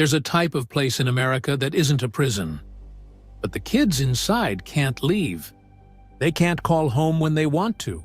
There's a type of place in America that isn't a prison. But the kids inside can't leave. They can't call home when they want to.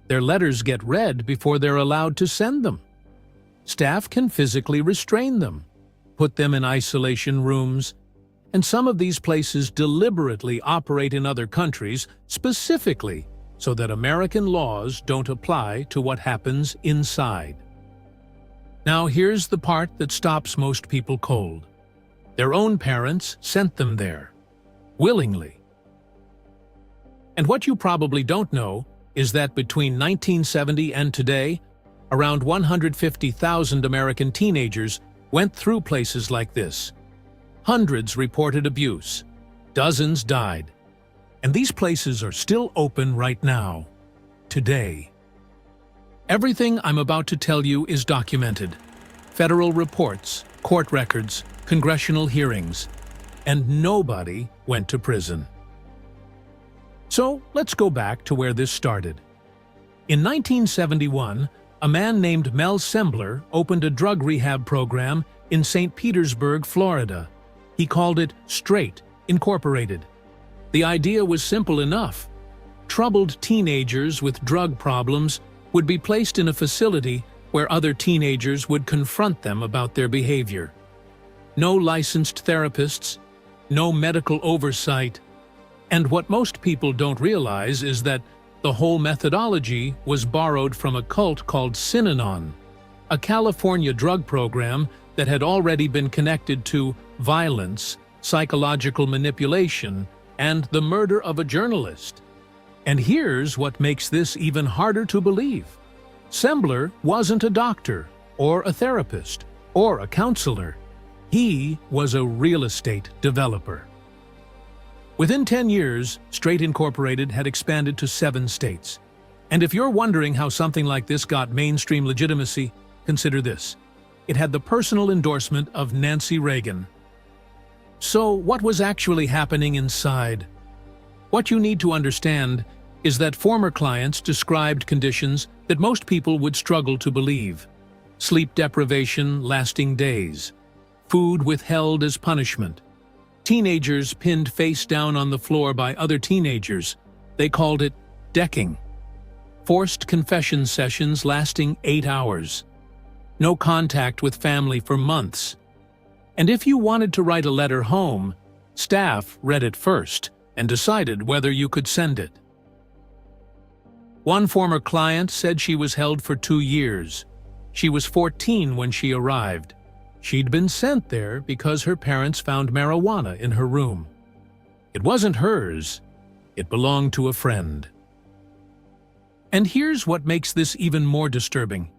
Their letters get read before they're allowed to send them. Staff can physically restrain them, put them in isolation rooms, and some of these places deliberately operate in other countries specifically so that American laws don't apply to what happens inside. Now here's the part that stops most people cold. Their own parents sent them there, willingly. And what you probably don't know is that between 1970 and today, around 150,000 American teenagers went through places like this. Hundreds reported abuse. Dozens died. And these places are still open right now, today. Everything I'm about to tell you is documented. Federal reports, court records, congressional hearings, and nobody went to prison. So let's go back to where this started. In 1971, a man named Mel Sembler opened a drug rehab program in St. Petersburg, Florida. He called it Straight Incorporated. The idea was simple enough. Troubled teenagers with drug problems would be placed in a facility where other teenagers would confront them about their behavior. No licensed therapists, no medical oversight, and what most people don't realize is that the whole methodology was borrowed from a cult called Synanon, a California drug program that had already been connected to violence, psychological manipulation, and the murder of a journalist. And here's what makes this even harder to believe. Sembler wasn't a doctor, or a therapist, or a counselor. He was a real estate developer. Within 10 years, Straight Incorporated had expanded to 7 states. And if you're wondering how something like this got mainstream legitimacy, consider this. It had the personal endorsement of Nancy Reagan. So what was actually happening inside? What you need to understand is that former clients described conditions that most people would struggle to believe. Sleep deprivation lasting days. Food withheld as punishment. Teenagers pinned face down on the floor by other teenagers. They called it decking. Forced confession sessions lasting 8 hours. No contact with family for months. And if you wanted to write a letter home, staff read it first and decided whether you could send it. One former client said she was held for 2 years. She was 14 when she arrived. She'd been sent there because her parents found marijuana in her room. It wasn't hers. It belonged to a friend. And here's what makes this even more disturbing.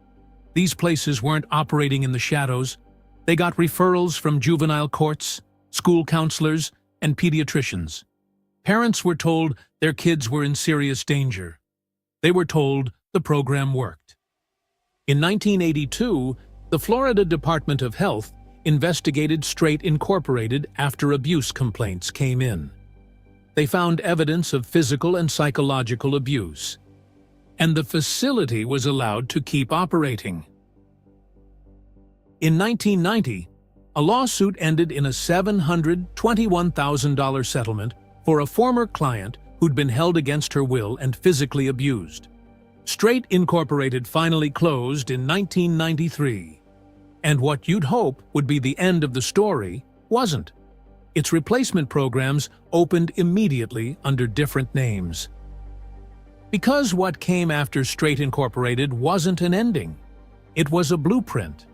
These places weren't operating in the shadows. They got referrals from juvenile courts, school counselors, and pediatricians. Parents were told their kids were in serious danger. They were told the program worked. In 1982, the Florida Department of Health investigated Straight Incorporated after abuse complaints came in. They found evidence of physical and psychological abuse, and the facility was allowed to keep operating. In 1990, a lawsuit ended in a $721,000 settlement for a former client who'd been held against her will and physically abused. Straight Incorporated finally closed in 1993. And what you'd hope would be the end of the story wasn't. Its replacement programs opened immediately under different names. Because what came after Straight Incorporated wasn't an ending. It was a blueprint.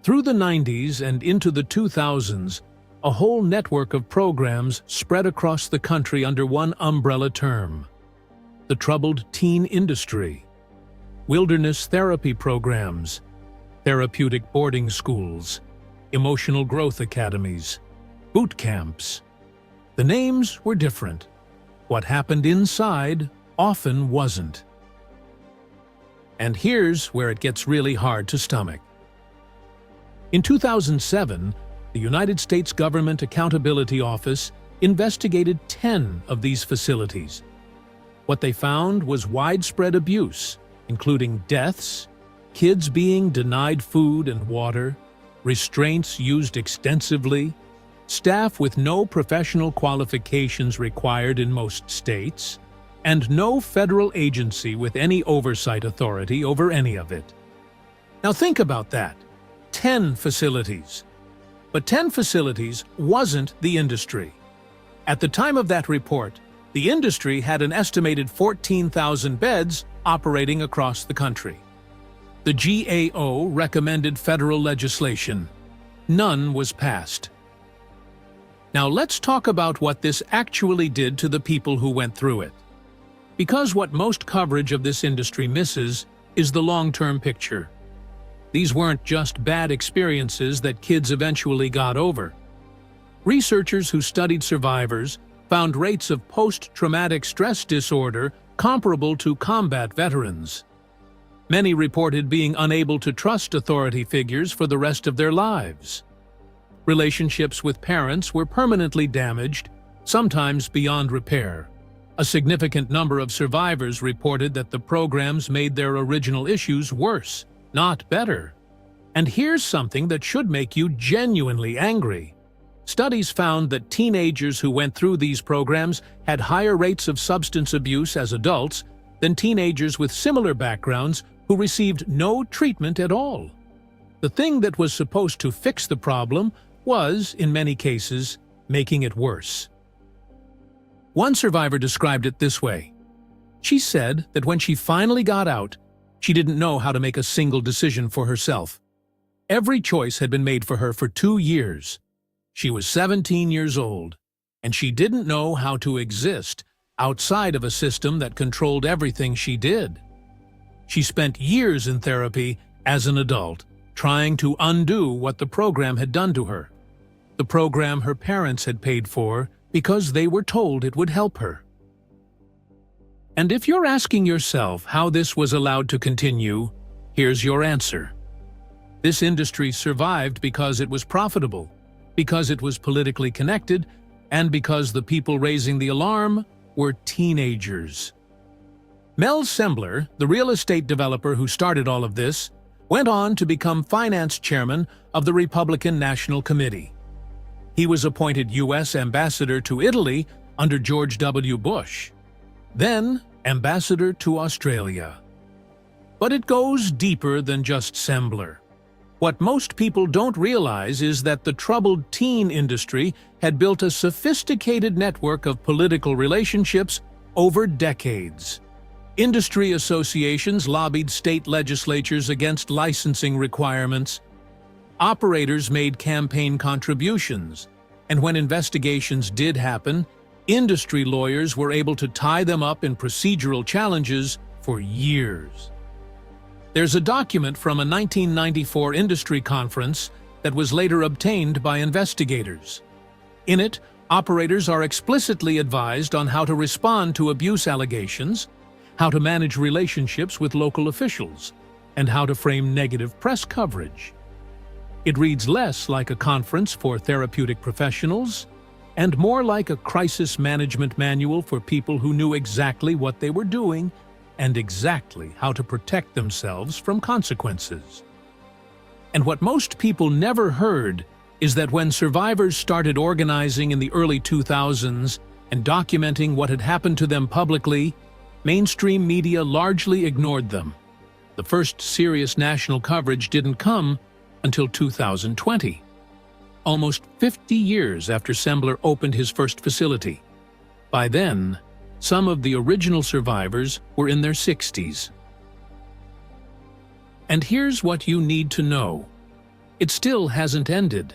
Through the 90s and into the 2000s, a whole network of programs spread across the country under one umbrella term: the troubled teen industry, wilderness therapy programs, therapeutic boarding schools, emotional growth academies, boot camps. The names were different. What happened inside often wasn't. And here's where it gets really hard to stomach. In 2007, the United States Government Accountability Office investigated 10 of these facilities. What they found was widespread abuse, including deaths, kids being denied food and water, restraints used extensively, staff with no professional qualifications required in most states, and no federal agency with any oversight authority over any of it. Now think about that. 10 facilities. But 10 facilities wasn't the industry. At the time of that report, the industry had an estimated 14,000 beds operating across the country. The GAO recommended federal legislation. None was passed. Now let's talk about what this actually did to the people who went through it. Because what most coverage of this industry misses is the long-term picture. These weren't just bad experiences that kids eventually got over. Researchers who studied survivors found rates of post-traumatic stress disorder comparable to combat veterans. Many reported being unable to trust authority figures for the rest of their lives. Relationships with parents were permanently damaged, sometimes beyond repair. A significant number of survivors reported that the programs made their original issues worse, not better. And here's something that should make you genuinely angry. Studies found that teenagers who went through these programs had higher rates of substance abuse as adults than teenagers with similar backgrounds who received no treatment at all. The thing that was supposed to fix the problem was, in many cases, making it worse. One survivor described it this way. She said that when she finally got out, she didn't know how to make a single decision for herself. Every choice had been made for her for 2 years. She was 17 years old, and she didn't know how to exist outside of a system that controlled everything she did. She spent years in therapy as an adult, trying to undo what the program had done to her. The program her parents had paid for because they were told it would help her. And if you're asking yourself how this was allowed to continue, here's your answer. This industry survived because it was profitable, because it was politically connected, and because the people raising the alarm were teenagers. Mel Sembler, the real estate developer who started all of this, went on to become finance chairman of the Republican National Committee. He was appointed U.S. ambassador to Italy under George W. Bush, then ambassador to Australia. But it goes deeper than just Sembler. What most people don't realize is that the troubled teen industry had built a sophisticated network of political relationships over decades. Industry associations lobbied state legislatures against licensing requirements. Operators made campaign contributions, and when investigations did happen, industry lawyers were able to tie them up in procedural challenges for years. There's a document from a 1994 industry conference that was later obtained by investigators. In it, operators are explicitly advised on how to respond to abuse allegations, how to manage relationships with local officials, and how to frame negative press coverage. It reads less like a conference for therapeutic professionals and more like a crisis management manual for people who knew exactly what they were doing and exactly how to protect themselves from consequences. And what most people never heard is that when survivors started organizing in the early 2000s and documenting what had happened to them publicly, mainstream media largely ignored them. The first serious national coverage didn't come until 2020, almost 50 years after Sembler opened his first facility. By then, some of the original survivors were in their 60s. And here's what you need to know. It still hasn't ended.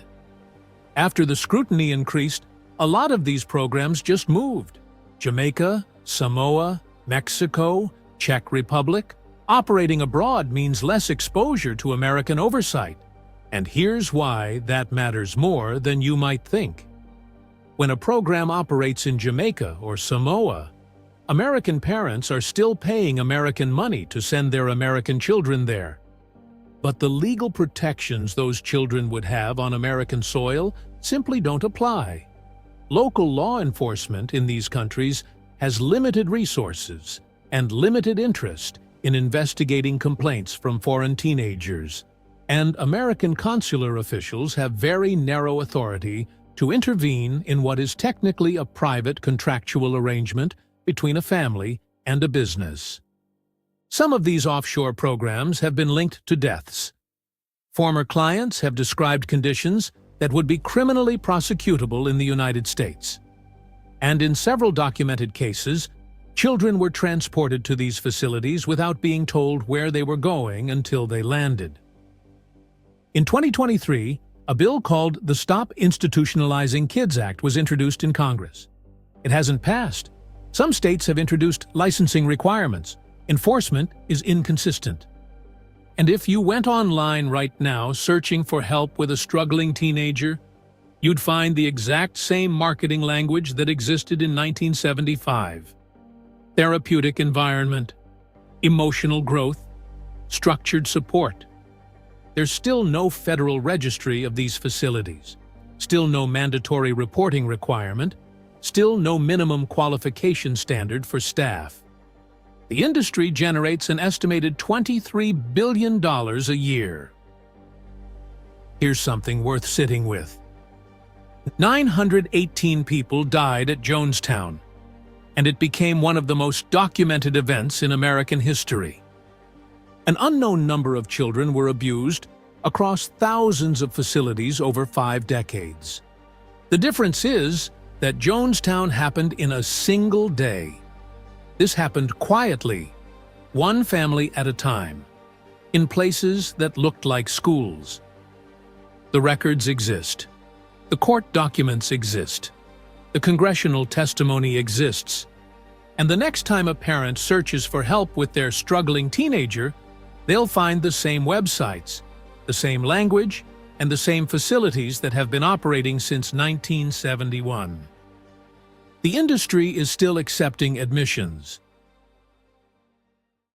After the scrutiny increased, a lot of these programs just moved. Jamaica, Samoa, Mexico, Czech Republic. Operating abroad means less exposure to American oversight. And here's why that matters more than you might think. When a program operates in Jamaica or Samoa, American parents are still paying American money to send their American children there. But the legal protections those children would have on American soil simply don't apply. Local law enforcement in these countries has limited resources and limited interest in investigating complaints from foreign teenagers. And American consular officials have very narrow authority to intervene in what is technically a private contractual arrangement between a family and a business. Some of these offshore programs have been linked to deaths. Former clients have described conditions that would be criminally prosecutable in the United States. And in several documented cases, children were transported to these facilities without being told where they were going until they landed. In 2023, a bill called the Stop Institutionalizing Kids Act was introduced in Congress. It hasn't passed. Some states have introduced licensing requirements. Enforcement is inconsistent. And if you went online right now searching for help with a struggling teenager, you'd find the exact same marketing language that existed in 1975. Therapeutic environment, emotional growth, structured support. There's still no federal registry of these facilities, still no mandatory reporting requirement, still no minimum qualification standard for staff. The industry generates an estimated $23 billion a year. Here's something worth sitting with. 918 people died at Jonestown, and it became one of the most documented events in American history. An unknown number of children were abused across thousands of facilities over 5 decades. The difference is that Jonestown happened in a single day. This happened quietly, one family at a time, in places that looked like schools. The records exist. The court documents exist. The congressional testimony exists. And the next time a parent searches for help with their struggling teenager, they'll find the same websites, the same language, and the same facilities that have been operating since 1971. The industry is still accepting admissions,